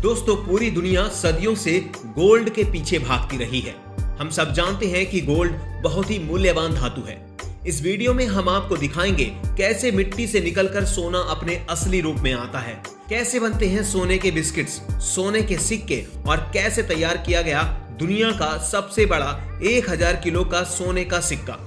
दोस्तों, पूरी दुनिया सदियों से गोल्ड के पीछे भागती रही है। हम सब जानते हैं कि गोल्ड बहुत ही मूल्यवान धातु है। इस वीडियो में हम आपको दिखाएंगे कैसे मिट्टी से निकलकर सोना अपने असली रूप में आता है, कैसे बनते हैं सोने के बिस्किट्स, सोने के सिक्के और कैसे तैयार किया गया दुनिया का सबसे बड़ा 1000 किलो का सोने का सिक्का।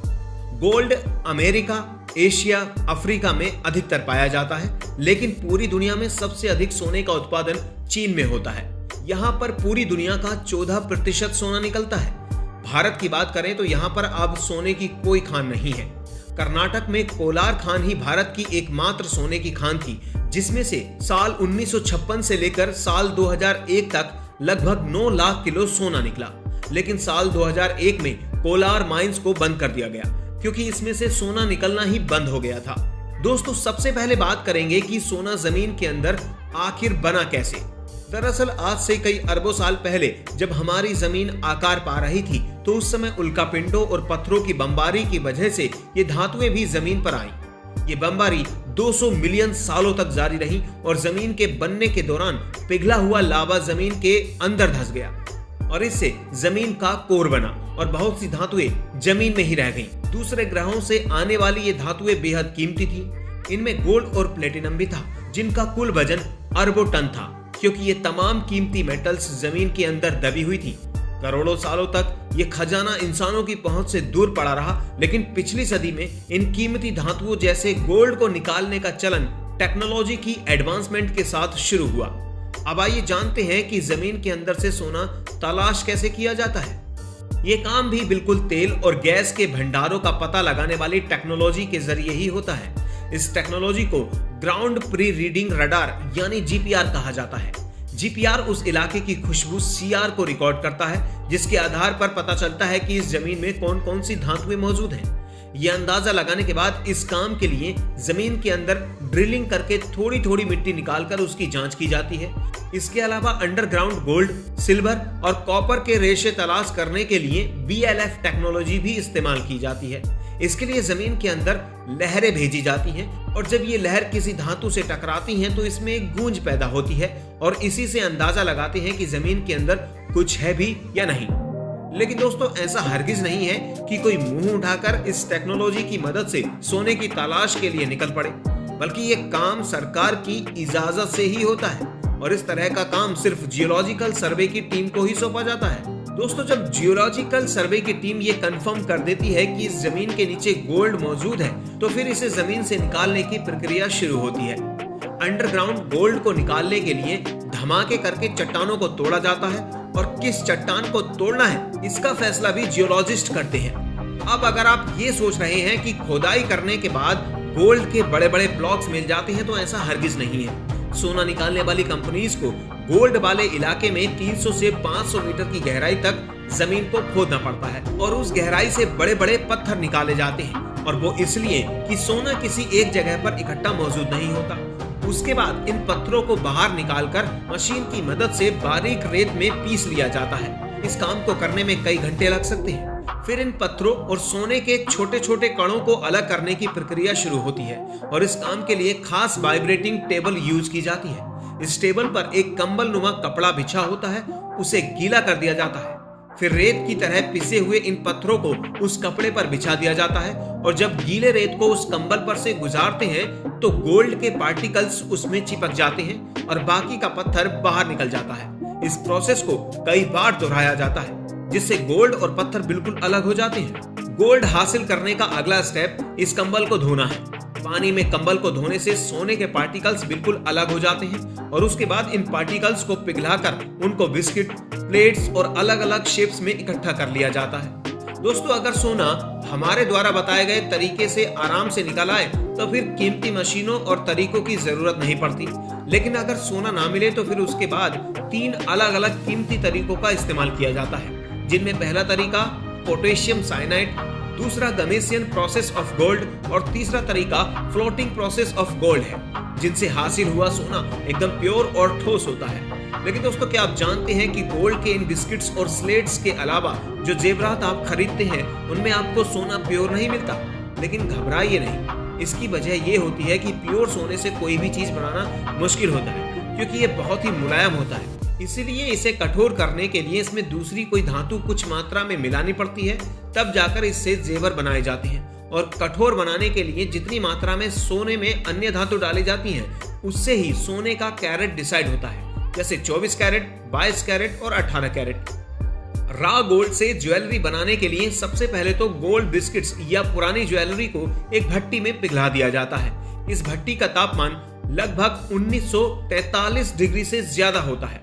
गोल्ड अमेरिका, एशिया, अफ्रीका में अधिकतर पाया जाता है, लेकिन पूरी दुनिया में सबसे अधिक सोने का उत्पादन चीन में होता है। यहाँ पर पूरी दुनिया का 14% सोना निकलता है। भारत की बात करें तो यहाँ पर अब सोने की कोई खान नहीं है। कर्नाटक में कोलार खान ही भारत की एकमात्र सोने की खान थी, जिसमें से साल 1956 से लेकर साल 2001 तक लगभग 9 लाख किलो सोना निकला। लेकिन साल 2001 में कोलार माइंस को बंद कर दिया गया क्योंकि इसमें से सोना निकलना ही बंद हो गया था। दोस्तों, सबसे पहले बात करेंगे कि सोना जमीन के अंदर आखिर बना कैसे। दरअसल आज से कई अरबों साल पहले जब हमारी जमीन आकार पा रही थी तो उस समय उल्कापिंडों और पत्थरों की बमबारी की वजह से ये धातुएं भी जमीन पर आईं। ये बमबारी 200 मिलियन सालों तक जारी रही और जमीन के बनने के दौरान पिघला हुआ लावा जमीन के अंदर धंस गया और इससे जमीन का कोर बना और बहुत सी धातुएं जमीन में ही रह गईं। दूसरे ग्रहों से आने वाली ये धातुएं बेहद कीमती थी। इनमें गोल्ड और प्लेटिनम भी था, जिनका कुल वजन अरबों टन था, क्योंकि ये तमाम कीमती मेटल्स जमीन के अंदर दबी हुई थी। करोड़ों सालों तक ये खजाना इंसानों की पहुंच से दूर पड़ा रहा, लेकिन पिछली सदी में इन कीमती धातुओं जैसे गोल्ड को निकालने का चलन टेक्नोलॉजी की एडवांसमेंट के साथ शुरू हुआ। अब आइए जानते हैं कि जमीन के अंदर से सोना तलाश कैसे किया जाता है। ये काम भी बिल्कुल तेल और गैस के भंडारों का पता लगाने वाली टेक्नोलॉजी के जरिए ही होता है। इस टेक्नोलॉजी को ग्राउंड प्री रीडिंग रडार यानी जीपीआर कहा जाता है। जीपीआर उस इलाके की खुशबू सीआर को रिकॉर्ड करता है, जिसके आधार पर पता चलता है कि इस जमीन में कौन कौन सी धातुएं मौजूद हैं। ये अंदाजा लगाने के बाद इस काम के लिए जमीन के अंदर ड्रिलिंग करके थोड़ी थोड़ी मिट्टी निकालकर उसकी जांच की जाती है। इसके अलावा अंडरग्राउंड गोल्ड, सिल्वर और कॉपर के रेशे तलाश करने के लिए BLF टेक्नोलॉजी भी इस्तेमाल की जाती है। इसके लिए जमीन के अंदर लहरें भेजी जाती हैं और जब ये लहर किसी धातु से टकराती हैं तो इसमें एक गूंज पैदा होती है और इसी से अंदाजा लगाते हैं कि जमीन के अंदर कुछ है भी या नहीं। लेकिन दोस्तों, ऐसा हरगिज नहीं है कि कोई मुंह उठाकर इस टेक्नोलॉजी की मदद से सोने की तलाश के लिए निकल पड़े, बल्कि ये काम सरकार की इजाजत से ही होता है और इस तरह का काम सिर्फ जियोलॉजिकल सर्वे की टीम को ही सौंपा जाता है। दोस्तों, जब जियोलॉजिकल सर्वे की टीम ये कंफर्म कर देती है कि इस जमीन के नीचे गोल्ड मौजूद है तो फिर इसे जमीन से निकालने की प्रक्रिया शुरू होती है। अंडरग्राउंड गोल्ड को निकालने के लिए धमाके करके चट्टानों को तोड़ा जाता है और किस चट्टान को तोड़ना है इसका फैसला भी जियोलॉजिस्ट करते हैं। अब अगर आप ये सोच रहे हैं कि खोदाई करने के बाद गोल्ड के बड़े बड़े ब्लॉक्स मिल जाते हैं, तो ऐसा हरगिज नहीं है। सोना निकालने वाली कंपनीज को गोल्ड वाले इलाके में 300 से 500 मीटर की गहराई तक जमीन को खोदना पड़ता है और उस गहराई से बड़े बड़े पत्थर निकाले जाते हैं, और वो इसलिए कि सोना किसी एक जगह पर इकट्ठा मौजूद नहीं होता। उसके बाद इन पत्थरों को बाहर निकालकर मशीन की मदद से बारीक रेत में पीस लिया जाता है। इस काम को करने में कई घंटे लग सकते हैं। फिर इन पत्थरों और सोने के छोटे छोटे कणों को अलग करने की प्रक्रिया शुरू होती है और इस काम के लिए खास वाइब्रेटिंग टेबल यूज की जाती है। इस टेबल पर एक कंबल नुमा कपड़ा बिछा होता है, उसे गीला कर दिया जाता है। फिर रेत की तरह पिसे हुए इन पत्थरों को उस कपड़े पर बिछा दिया जाता है और जब गीले रेत को उस कंबल पर से गुजारते हैं तो गोल्ड के पार्टिकल्स उसमें चिपक जाते हैं और बाकी का पत्थर बाहर निकल जाता है। इस प्रोसेस को कई बार दोहराया जाता है, जिससे गोल्ड और पत्थर बिल्कुल अलग हो जाते हैं। गोल्ड हासिल करने का अगला स्टेप इस कंबल को धोना है। पानी में कंबल को धोने से सोने के पार्टिकल्स बिल्कुल अलग हो जाते हैं और उसके बाद इन पार्टिकल्स को पिघलाकर उनको बिस्किट, प्लेट्स और अलग अलग शेप्स में इकट्ठा कर लिया जाता है। दोस्तों, अगर सोना हमारे द्वारा बताए गए तरीके से आराम से निकल आए तो फिर कीमती मशीनों और तरीकों की जरूरत नहीं पड़ती। लेकिन अगर सोना ना मिले तो फिर उसके बाद 3 अलग अलग कीमती तरीकों का इस्तेमाल किया जाता है, जिनमें पहला तरीका पोटेशियम साइनाइड, दूसरा गमेसियन प्रोसेस ऑफ गोल्ड और तीसरा तरीका फ्लोटिंग प्रोसेस ऑफ गोल्ड है, जिनसे हासिल हुआ सोना एकदम प्योर और ठोस होता है। लेकिन दोस्तों, क्या आप जानते हैं कि गोल्ड के इन बिस्किट्स और स्लेट्स के अलावा जो जेवरात आप खरीदते हैं उनमें आपको सोना प्योर नहीं मिलता। लेकिन घबराइए नहीं, इसकी वजह ये होती है कि प्योर सोने से कोई भी चीज बनाना मुश्किल होता है, क्योंकि ये बहुत ही मुलायम होता है। इसीलिए इसे कठोर करने के लिए इसमें दूसरी कोई धातु कुछ मात्रा में मिलानी पड़ती है, तब जाकर इससे जेवर बनाए जाते हैं। और कठोर बनाने के लिए जितनी मात्रा में सोने में अन्य धातु डाली जाती हैं, उससे ही सोने का कैरेट डिसाइड होता है, जैसे 24 कैरेट, 22 कैरेट और 18 कैरेट। रॉ गोल्ड से ज्वेलरी बनाने के लिए सबसे पहले तो गोल्ड बिस्किट्स या पुरानी ज्वेलरी को एक भट्टी में पिघला दिया जाता है। इस भट्टी का तापमान लगभग 1943 डिग्री से ज्यादा होता है।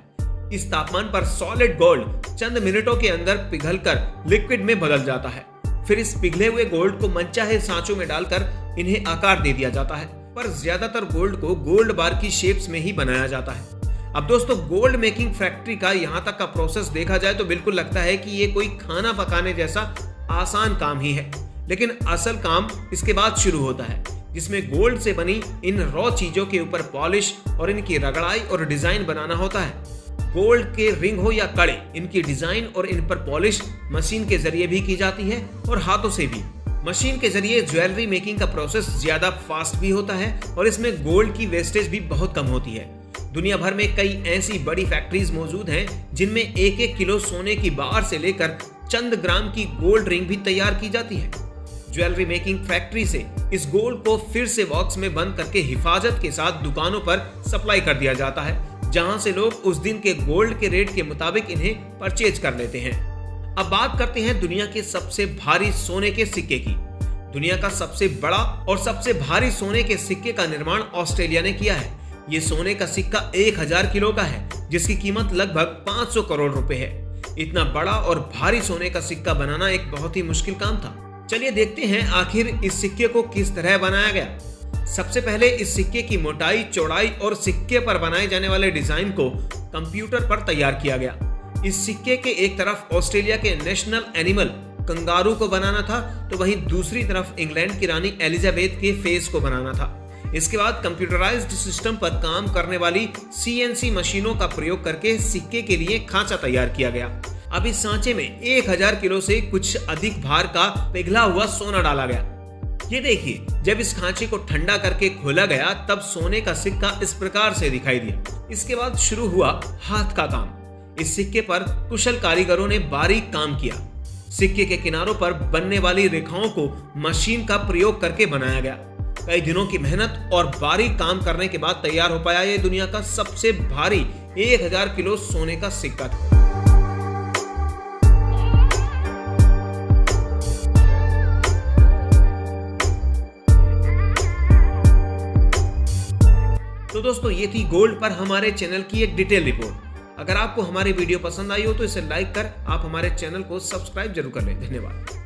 इस तापमान पर सॉलिड गोल्ड चंद मिनटों के अंदर पिघलकर लिक्विड में बदल जाता है। फिर इस पिघले हुए गोल्ड को मनचाहे सांचों में डालकर इन्हें आकार दे दिया जाता है, पर ज्यादातर गोल्ड को गोल्ड बार की शेप्स में ही बनाया जाता है। अब दोस्तों, गोल्ड मेकिंग फैक्ट्री का यहाँ तक का प्रोसेस देखा जाए तो बिल्कुल लगता है कि ये कोई खाना पकाने जैसा आसान काम ही है, लेकिन असल काम इसके बाद शुरू होता है, जिसमें गोल्ड से बनी इन रॉ चीजों के ऊपर पॉलिश और इनकी रगड़ाई और डिजाइन बनाना होता है। गोल्ड के रिंग हो या कड़े, इनकी डिजाइन और इन पर पॉलिश मशीन के जरिए भी की जाती है और हाथों से भी। मशीन के जरिए ज्वेलरी मेकिंग का प्रोसेस ज्यादा फास्ट भी होता है और इसमें गोल्ड की वेस्टेज भी बहुत कम होती है। दुनिया भर में कई ऐसी बड़ी फैक्ट्रीज मौजूद हैं जिनमें 1-1 किलो सोने की बार से लेकर चंद ग्राम की गोल्ड रिंग भी तैयार की जाती है। ज्वेलरी मेकिंग फैक्ट्री से इस गोल्ड को फिर से बॉक्स में बंद करके हिफाजत के साथ दुकानों पर सप्लाई कर दिया जाता है, जहां से लोग उस दिन के गोल्ड के रेट के मुताबिक इन्हें परचेज कर लेते हैं। अब बात करते हैं दुनिया के सबसे भारी सोने के सिक्के की। दुनिया का सबसे बड़ा और सबसे भारी सोने के सिक्के का निर्माण ऑस्ट्रेलिया ने किया है। ये सोने का सिक्का 1000 किलो का है, जिसकी कीमत लगभग 500 करोड़ रुपए है। इतना बड़ा और भारी सोने का सिक्का बनाना एक बहुत ही मुश्किल काम था। चलिए देखते हैं आखिर इस सिक्के को किस तरह बनाया गया। सबसे पहले इस सिक्के की मोटाई, चौड़ाई और सिक्के पर बनाए जाने वाले डिजाइन को कंप्यूटर पर तैयार किया गया। इस सिक्के के एक तरफ ऑस्ट्रेलिया के नेशनल एनिमल कंगारू को बनाना था, तो वहीं दूसरी तरफ इंग्लैंड की रानी एलिजाबेथ के फेस को बनाना था। इसके बाद कंप्यूटराइज्ड सिस्टम पर काम करने वाली CNC मशीनों का प्रयोग करके सिक्के के लिए खांचा तैयार किया गया। अब इस सांचे में 1000 किलो से कुछ अधिक भार का पिघला हुआ सोना डाला गया। ये देखिए, जब इस खांचे को ठंडा करके खोला गया तब सोने का सिक्का इस प्रकार से दिखाई दिया। इसके बाद शुरू हुआ हाथ का काम। इस सिक्के पर कुशल कारीगरों ने बारीक काम किया। सिक्के के किनारों पर बनने वाली रेखाओं को मशीन का प्रयोग करके बनाया गया। कई दिनों की मेहनत और बारीक काम करने के बाद तैयार हो पाया ये दुनिया का सबसे भारी 1000 किलो सोने का सिक्का। तो दोस्तों, ये थी गोल्ड पर हमारे चैनल की एक डिटेल रिपोर्ट। अगर आपको हमारी वीडियो पसंद आई हो तो इसे लाइक कर आप हमारे चैनल को सब्सक्राइब जरूर कर लें। धन्यवाद।